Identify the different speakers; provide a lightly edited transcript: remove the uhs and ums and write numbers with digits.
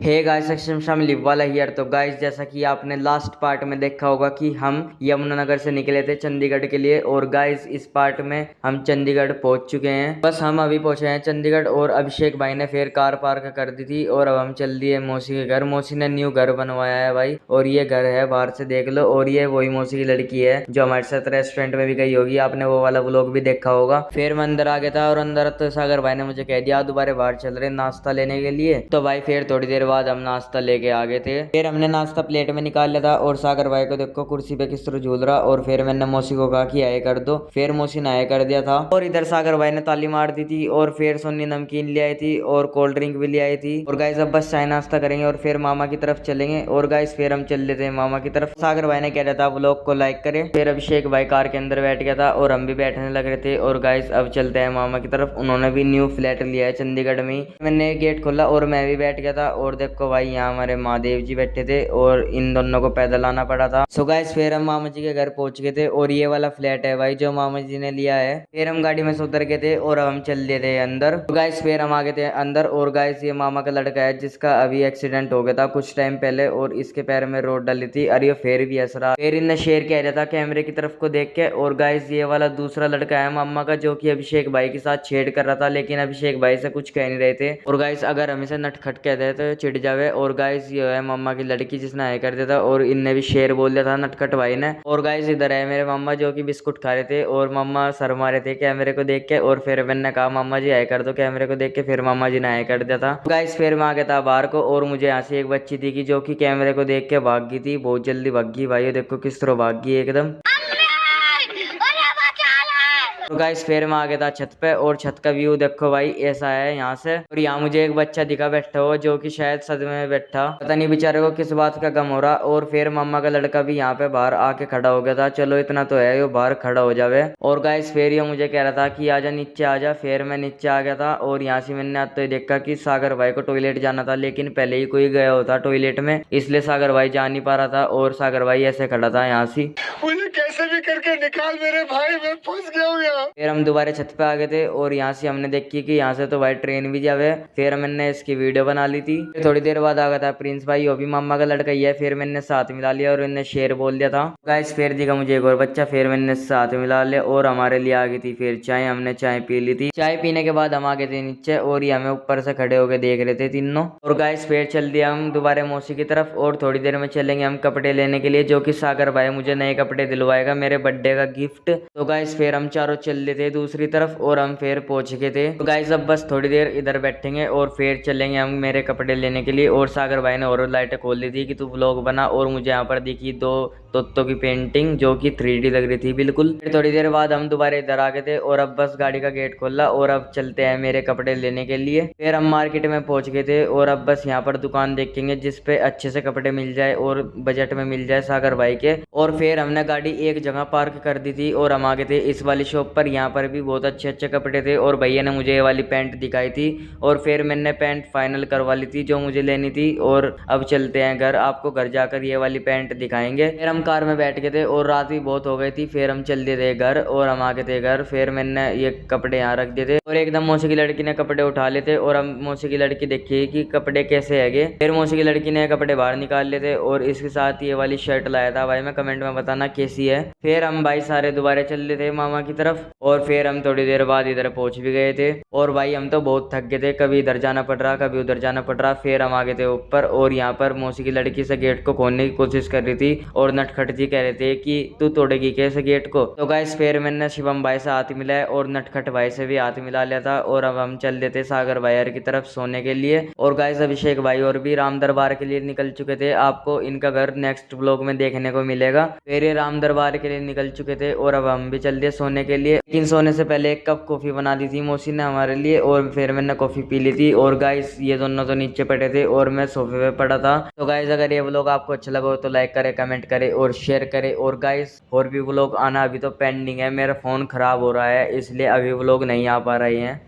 Speaker 1: Hey guys, live वाला here. तो guys, जैसा कि आपने लास्ट पार्ट में देखा होगा कि हम यमुनानगर से निकले थे चंडीगढ़ के लिए। और गाइस, इस पार्ट में हम चंडीगढ़ पहुंच चुके हैं। बस हम अभी पहुंचे हैं चंडीगढ़ और अभिषेक भाई ने फिर कार पार्क कर दी थी और अब हम चल दिए मौसी के घर। मौसी ने न्यू घर बनवाया है भाई, और ये घर है बाहर से देख लो। और ये वही मौसी की लड़की है जो हमारे साथ रेस्टोरेंट में भी गई होगी, आपने वो वाला व्लॉग भी देखा होगा। फिर मैं अंदर आ गया था और अंदर तो सागर भाई ने मुझे कह दिया दोबारा बाहर चल रहे नाश्ता लेने के लिए। तो भाई फिर थोड़ी देर बाद हम नाश्ता लेके आ गए थे। फिर हमने नाश्ता प्लेट में निकाल लिया था और सागर भाई को देखो कुर्सी पे किस तरह झूल रहा। और फिर मैंने मौसी को कहा कि आए कर दो, फिर मौसी ने आए कर दिया था। और इधर सागर भाई ने ताली मार दी थी और फिर सोनी नमकीन ले आई थी और कोल्ड ड्रिंक भी ले आई थी। और गाइस अब बस चाय नाश्ता करेंगे और फिर मामा की तरफ चलेंगे। और गाइस फिर हम चल लेते हैं मामा की तरफ। सागर भाई ने कह रहा था व्लॉग को लाइक करें। फिर अभिषेक भाई कार के अंदर बैठ गया था और हम भी बैठने लग रहे थे। और गाइस अब चलते हैं मामा की तरफ। उन्होंने भी न्यू फ्लैट लिया है चंडीगढ़ में ही। मैंने गेट खोला और मैं भी बैठ गया था। और देखो भाई यहाँ हमारे महादेव जी बैठे थे और इन दोनों को पैदल आना पड़ा था। सो गाइस फिर हम मामा जी के घर पहुंच गए थे और ये वाला फ्लैट है भाई जो मामा जी ने लिया है। फिर हम गाड़ी में से उतर गए थे और हम चल दिए थे अंदर। तो गाइस फिर हम आ गए थे अंदर। और गाइस ये मामा का लड़का है जिसका अभी एक्सीडेंट हो गया था कुछ टाइम पहले और इसके पैर में रोड डाली थी। और ये फिर भी असरा फिर इनने शेर कह रहा था कैमरे की तरफ को देख के। और गाइस ये वाला दूसरा लड़का है मामा का जो कि अभिषेक भाई के साथ छेड़ कर रहा था, लेकिन अभिषेक भाई से कुछ कह नहीं रहे थे। और गाइस अगर हम इसे नटखट कहते हैं तो चिढ़ जावे। और गाइस ये है मामा की लड़की जिसने आया कर दिया था और इनने भी शेर बोल दिया था नटखट भाई ने। और गाइस इधर है मेरे मामा जो कि बिस्कुट खा रहे थे और मामा शर्मा रहे थे कैमरे को देख के। और फिर मैंने कहा मामा जी आया कर दो कैमरे को देख के, फिर मामा जी ने आया कर दिया था। गाइस फिर मैं आ गया था बाहर को और मुझे यहाँ से एक बच्ची थी जो कि कैमरे को देख के भाग गई थी, बहुत जल्दी भाग गई भाई। देखो किस तरह भाग गई एकदम। तो गाइस फिर मैं आ गया था छत पे और छत का व्यू देखो भाई ऐसा है यहाँ से। और यहाँ मुझे एक बच्चा दिखा बैठा हुआ जो कि शायद सदमे में बैठा, पता नहीं बेचारे को किस बात का गम हो रहा। और फिर मामा का लड़का भी यहाँ पे बाहर आके खड़ा हो गया था। चलो इतना तो है ये बाहर खड़ा हो जावे। और गाइस फिर ये मुझे कह रहा था कि आजा नीचे आजा। फिर मैं नीचे आ गया था और यहाँ से मैंने आते ही देखा कि सागर भाई को टॉयलेट जाना था, लेकिन पहले ही कोई गया होता टॉयलेट में, इसलिए सागर भाई जा नहीं पा रहा था। और सागर भाई ऐसे खड़ा था यहाँ से,
Speaker 2: मुझे कैसे भी करके निकाल मेरे भाई, मैं फंस गया हूँ यहाँ।
Speaker 1: फिर हम दोबारा छत पे आ गए थे और यहाँ से हमने देखी कि यहाँ से तो भाई ट्रेन भी जावे। फिर मैंने इसकी वीडियो बना ली थी। फिर थोड़ी देर बाद आ गया था प्रिंस भाई, वो भी मामा का लड़का ही है। फिर मैंने साथ मिला लिया और इन्हें शेर बोल दिया था। गाइस फिर दिखा मुझे एक और बच्चा, फिर मैंने साथ मिला लिया और हमारे लिए आ गई थी फिर चाय। हमने चाय पी ली थी। चाय पीने के बाद हम आ गए थे नीचे और ये हमें ऊपर से खड़े होकर देख रहे थे तीनों। और गाइस फिर चल दिया हम दोबारा मौसी की तरफ और थोड़ी देर में चलेंगे हम कपड़े लेने के लिए, जो कि सागर भाई मुझे नए कपड़े दिलवाएगा मेरे बर्थडे का गिफ्ट। तो गाइस फिर हम चारों चल लेते थे दूसरी तरफ और हम फिर पहुंच गए थे। तो गाइस अब बस थोड़ी देर इधर बैठेंगे और फिर चलेंगे हम मेरे कपड़े लेने के लिए। और सागर भाई ने और लाइटें खोल दी थी कि तू व्लॉग बना। और मुझे यहाँ पर दिखी दो तोतों की पेंटिंग जो कि 3D लग रही थी बिल्कुल। फिर थोड़ी देर बाद हम दोबारा इधर आ गए थे और अब बस गाड़ी का गेट खोला और अब चलते हैं मेरे कपड़े लेने के लिए। फिर हम मार्केट में पहुंच गए थे और अब बस यहाँ पर दुकान देखेंगे जिसपे अच्छे से कपड़े मिल जाए और बजट में मिल जाए सागर भाई के। और फिर हमने गाड़ी एक जगह पार्क कर दी थी और हम आ गए थे इस वाली शॉप पर। यहाँ पर भी बहुत अच्छे अच्छे कपड़े थे और भैया ने मुझे ये वाली पैंट दिखाई थी और फिर मैंने पैंट फाइनल करवा ली थी जो मुझे लेनी थी। और अब चलते हैं घर, आपको घर जाकर ये वाली पैंट दिखाएंगे। फिर हम कार में बैठ गए थे और रात भी बहुत हो गई थी। फिर हम चल दिए थे घर और हम आ गए थे घर। फिर मैंने ये कपड़े यहाँ रख दिए थे और एकदम मौसी की लड़की ने कपड़े उठा लिए थे और हम मौसी की लड़की देखिए कि कपड़े कैसे हैगे। फिर मौसी की लड़की ने कपड़े बाहर निकाल लिए थे और इसके साथ ये वाली शर्ट लाया था भाई मैं, कमेंट में बताना कैसी है। फिर हम भाई सारे दोबारा चल रहे थे मामा की तरफ और फिर हम थोड़ी देर बाद इधर पहुंच भी गए थे। और भाई हम तो बहुत थक गए थे, कभी इधर जाना पड़ रहा कभी उधर जाना पड़ रहा। फिर हम आ गए थे ऊपर और यहाँ पर मौसी की लड़की से गेट को खोलने की कोशिश कर रही थी और नटखट जी कह रहे थे कि तू तोड़ेगी कैसे गेट को। तो गाइस फिर मैंने शिवम भाई से हाथ मिलाया और नटखट भाई से भी हाथ मिला लिया था और अब हम चल देते सागर भाई की तरफ सोने के लिए। और गाइस अभिषेक भाई और भी राम दरबार के लिए निकल चुके थे, आपको इनका घर नेक्स्ट ब्लॉग में देखने को मिलेगा। फिर ये राम दरबार के लिए निकल चुके थे और अब हम भी चल दिए सोने के लिए। लेकिन सोने से पहले एक कप कॉफी बना दी थी मौसी ने हमारे लिए और फिर मैंने कॉफी पी ली थी। और गाइस ये दोनों तो नीचे पड़े थे और मैं सोफे पे पड़ा था। तो गाइस अगर ये व्लॉग आपको अच्छा लगा हो तो लाइक करे, कमेंट करे और शेयर करे। और गाइस और भी व्लॉग आना अभी तो पेंडिंग है, मेरा फोन खराब हो रहा है इसलिए अभी व्लॉग नहीं आ पा रहे हैं।